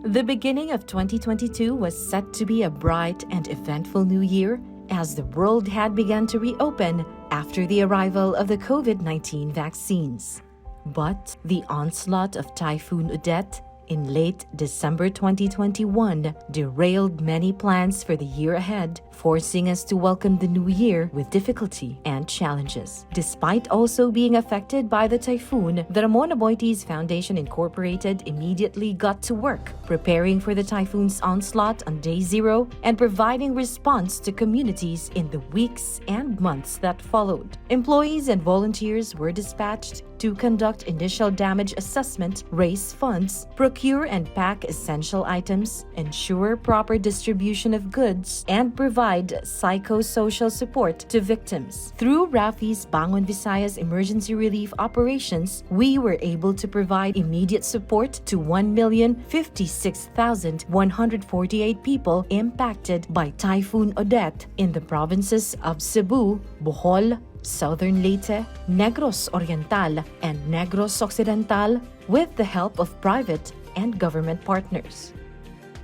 The beginning of 2022 was set to be a bright and eventful new year as the world had begun to reopen after the arrival of the COVID-19 vaccines. But the onslaught of Typhoon Odette in late December 2021 derailed many plans for the year ahead, forcing us to welcome the new year with difficulty and challenges. Despite also being affected by the typhoon, the Ramon Aboitiz Foundation Incorporated immediately got to work, preparing for the typhoon's onslaught on day zero and providing response to communities in the weeks and months that followed. Employees and volunteers were dispatched to conduct initial damage assessment, raise funds, procure and pack essential items, ensure proper distribution of goods, and provide psychosocial support to victims. Through RAFI's Bangon Visayas emergency relief operations, we were able to provide immediate support to 1,056,148 people impacted by Typhoon Odette in the provinces of Cebu, Bohol, Southern Leyte, Negros Oriental, and Negros Occidental with the help of private and government partners.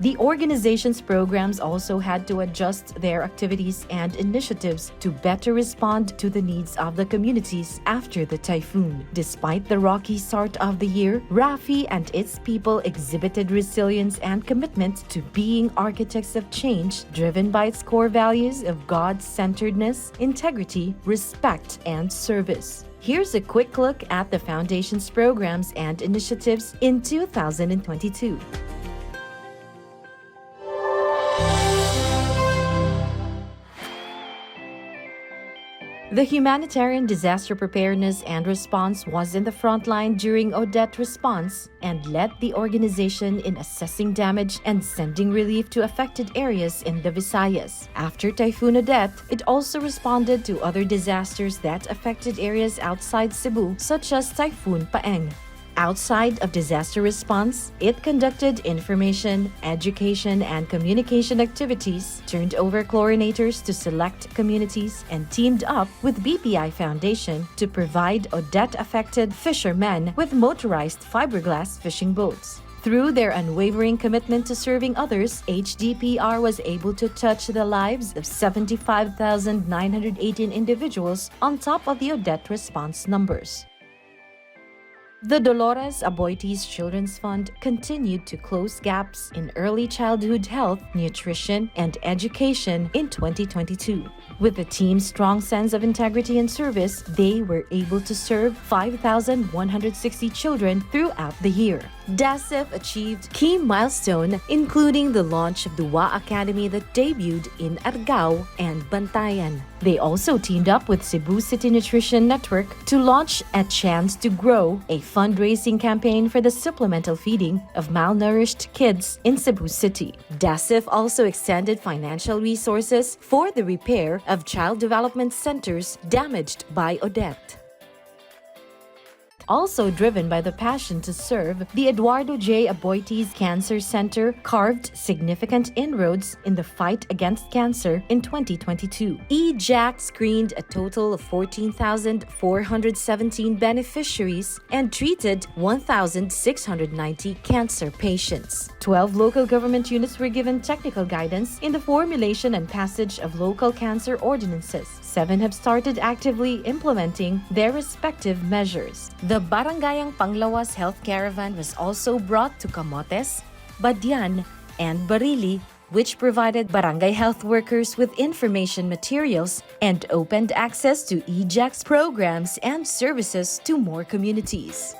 The organization's programs also had to adjust their activities and initiatives to better respond to the needs of the communities after the typhoon. Despite the rocky start of the year, RAFI and its people exhibited resilience and commitment to being architects of change, driven by its core values of God-centeredness, integrity, respect, and service. Here's a quick look at the Foundation's programs and initiatives in 2022. The humanitarian disaster preparedness and response was in the front line during Odette response and led the organization in assessing damage and sending relief to affected areas in the Visayas. After Typhoon Odette, it also responded to other disasters that affected areas outside Cebu, such as Typhoon Paeng. Outside of disaster response, it conducted information, education, and communication activities, turned over chlorinators to select communities, and teamed up with BPI Foundation to provide Odette-affected fishermen with motorized fiberglass fishing boats. Through their unwavering commitment to serving others, HDPR was able to touch the lives of 75,918 individuals on top of the Odette response numbers. The Dolores Aboitiz Children's Fund continued to close gaps in early childhood health, nutrition, and education in 2022. With the team's strong sense of integrity and service, they were able to serve 5,160 children throughout the year. DASIF achieved key milestone, including the launch of Duwa Academy that debuted in Argao and Bantayan. They also teamed up with Cebu City Nutrition Network to launch A Chance to Grow, a fundraising campaign for the supplemental feeding of malnourished kids in Cebu City. DASIF also extended financial resources for the repair of child development centers damaged by Odette. Also driven by the passion to serve, the Eduardo J. Aboitiz Cancer Center carved significant inroads in the fight against cancer in 2022. EJAC screened a total of 14,417 beneficiaries and treated 1,690 cancer patients. 12 local government units were given technical guidance in the formulation and passage of local cancer ordinances. 7 have started actively implementing their respective measures. The Barangayang Panglawas Health Caravan was also brought to Camotes, Badian, and Barili, which provided barangay health workers with information materials and opened access to EJAC's programs and services to more communities.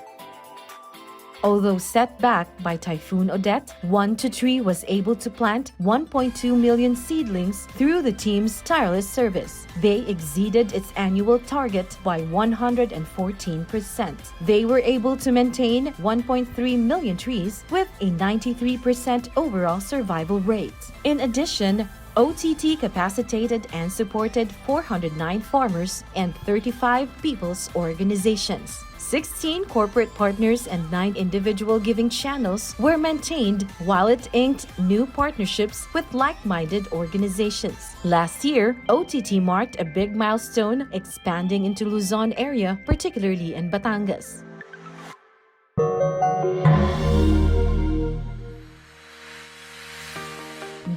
Although set back by Typhoon Odette, 1-3 was able to plant 1.2 million seedlings through the team's tireless service. They exceeded its annual target by 114%. They were able to maintain 1.3 million trees with a 93% overall survival rate. In addition, OTT capacitated and supported 409 farmers and 35 people's organizations. 16 corporate partners and 9 individual giving channels were maintained, while it inked new partnerships with like-minded organizations. Last year, OTT marked a big milestone, expanding into Luzon area, particularly in Batangas.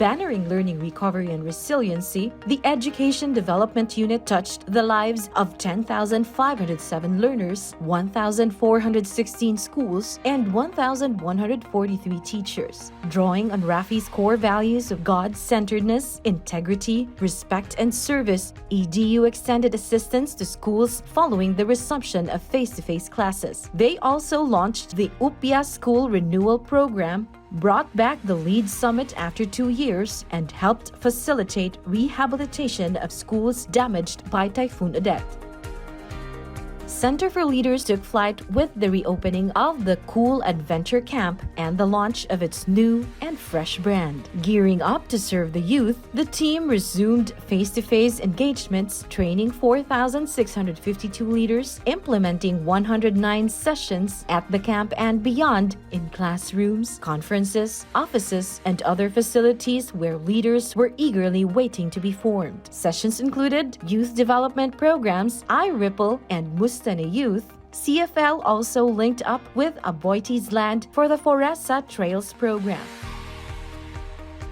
bannering learning recovery and resiliency, the Education Development Unit touched the lives of 10,507 learners, 1,416 schools, and 1,143 teachers. Drawing on RAFI's core values of God-centeredness, integrity, respect, and service, EDU extended assistance to schools following the resumption of face-to-face classes. They also launched the UPIA School Renewal Program, brought back the LEAD Summit after 2 years, and helped facilitate rehabilitation of schools damaged by Typhoon Odette. Center for Leaders took flight with the reopening of the Cool Adventure Camp and the launch of its new and fresh brand. Gearing up to serve the youth, the team resumed face-to-face engagements, training 4,652 leaders, implementing 109 sessions at the camp and beyond in classrooms, conferences, offices, and other facilities where leaders were eagerly waiting to be formed. Sessions included youth development programs, iRipple, and Mustana Youth. CFL also linked up with Aboitiz Land for the Foresa Trails program.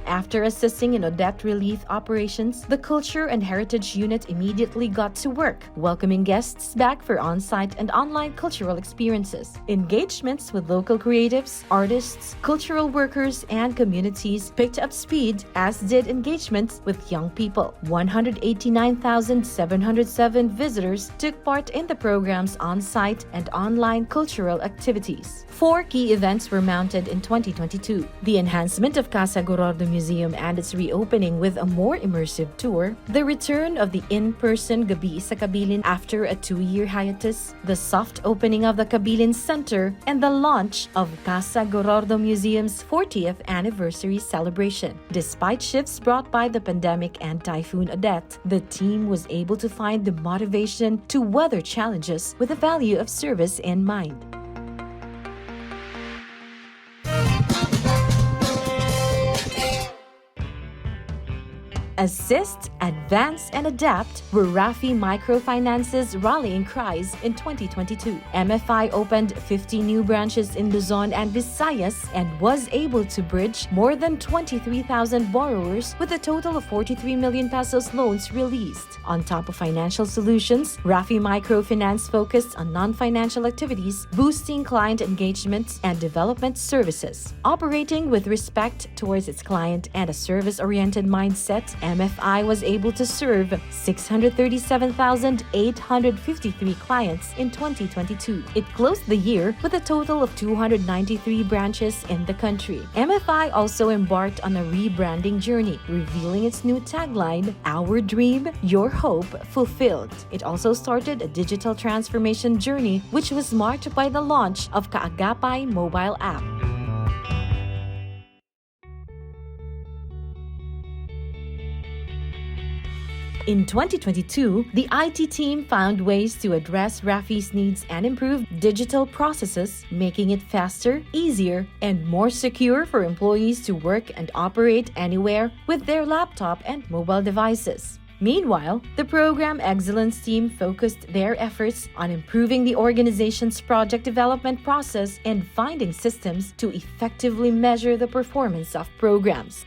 After assisting in Odette relief operations, the Culture and Heritage Unit immediately got to work, welcoming guests back for on-site and online cultural experiences. Engagements with local creatives, artists, cultural workers, and communities picked up speed, as did engagements with young people. 189,707 visitors took part in the program's on-site and online cultural activities. 4 key events were mounted in 2022. The enhancement of Casa Gorordo Museum and its reopening with a more immersive tour, the return of the in-person Gabi sa Kabilin after a 2-year hiatus, the soft opening of the Kabilin Center, and the launch of Casa Gorordo Museum's 40th anniversary celebration. Despite shifts brought by the pandemic and Typhoon Odette, the team was able to find the motivation to weather challenges with the value of service in mind. Assist, Advance, and Adapt were RAFI Microfinance's rallying cries in 2022. MFI opened 50 new branches in Luzon and Visayas and was able to bridge more than 23,000 borrowers with a total of 43 million pesos loans released. On top of financial solutions, RAFI Microfinance focused on non-financial activities, boosting client engagement and development services. Operating with respect towards its client and a service-oriented mindset, MFI was able to serve 637,853 clients in 2022. It closed the year with a total of 293 branches in the country. MFI also embarked on a rebranding journey, revealing its new tagline, "Our dream, your hope fulfilled." It also started a digital transformation journey, which was marked by the launch of Kaagapay mobile app. In 2022, the IT team found ways to address RAFI's needs and improve digital processes, making it faster, easier, and more secure for employees to work and operate anywhere with their laptop and mobile devices. Meanwhile, the Program Excellence team focused their efforts on improving the organization's project development process and finding systems to effectively measure the performance of programs.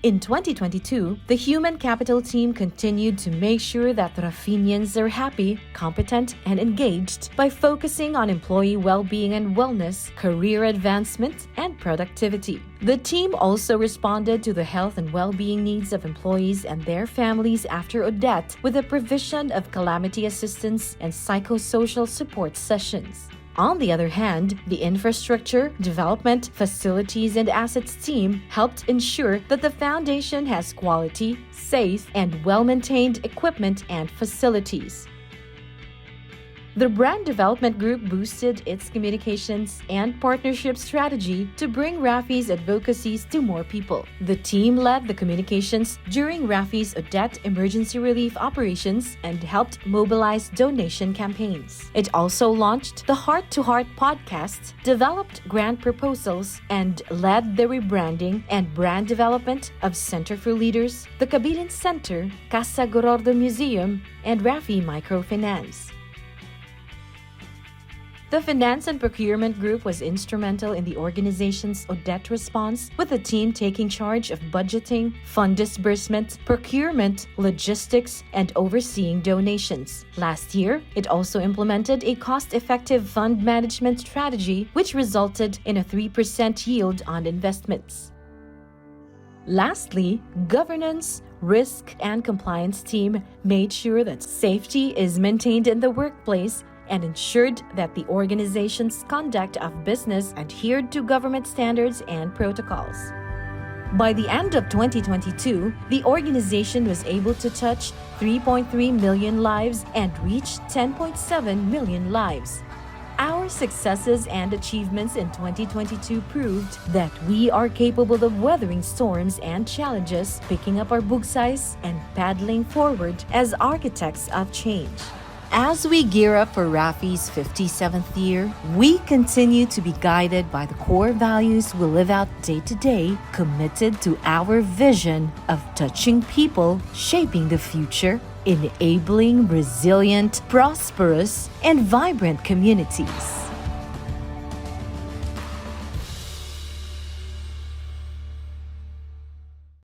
In 2022, the Human Capital team continued to make sure that Rafinians are happy, competent, and engaged by focusing on employee well-being and wellness, career advancement, and productivity. The team also responded to the health and well-being needs of employees and their families after Odette with the provision of calamity assistance and psychosocial support sessions. On the other hand, the Infrastructure, Development, Facilities, and Assets team helped ensure that the foundation has quality, safe, and well-maintained equipment and facilities. The Brand Development Group boosted its communications and partnership strategy to bring RAFI's advocacies to more people. The team led the communications during RAFI's Odette emergency relief operations and helped mobilize donation campaigns. It also launched the Heart to Heart podcast, developed grant proposals, and led the rebranding and brand development of Center for Leaders, the Kabilin Center, Casa Gorordo Museum, and RAFI Microfinance. The Finance and Procurement Group was instrumental in the organization's audit response, with the team taking charge of budgeting, fund disbursement, procurement, logistics, and overseeing donations. Last year, it also implemented a cost-effective fund management strategy, which resulted in a 3% yield on investments. Lastly, governance, risk, and compliance team made sure that safety is maintained in the workplace and ensured that the organization's conduct of business adhered to government standards and protocols. By the end of 2022, the organization was able to touch 3.3 million lives and reach 10.7 million lives. Our successes and achievements in 2022 proved that we are capable of weathering storms and challenges, picking up our bugsays, and paddling forward as architects of change. As we gear up for RAFI's 57th year, we continue to be guided by the core values we live out day to day, committed to our vision of touching people, shaping the future, enabling resilient, prosperous, and vibrant communities.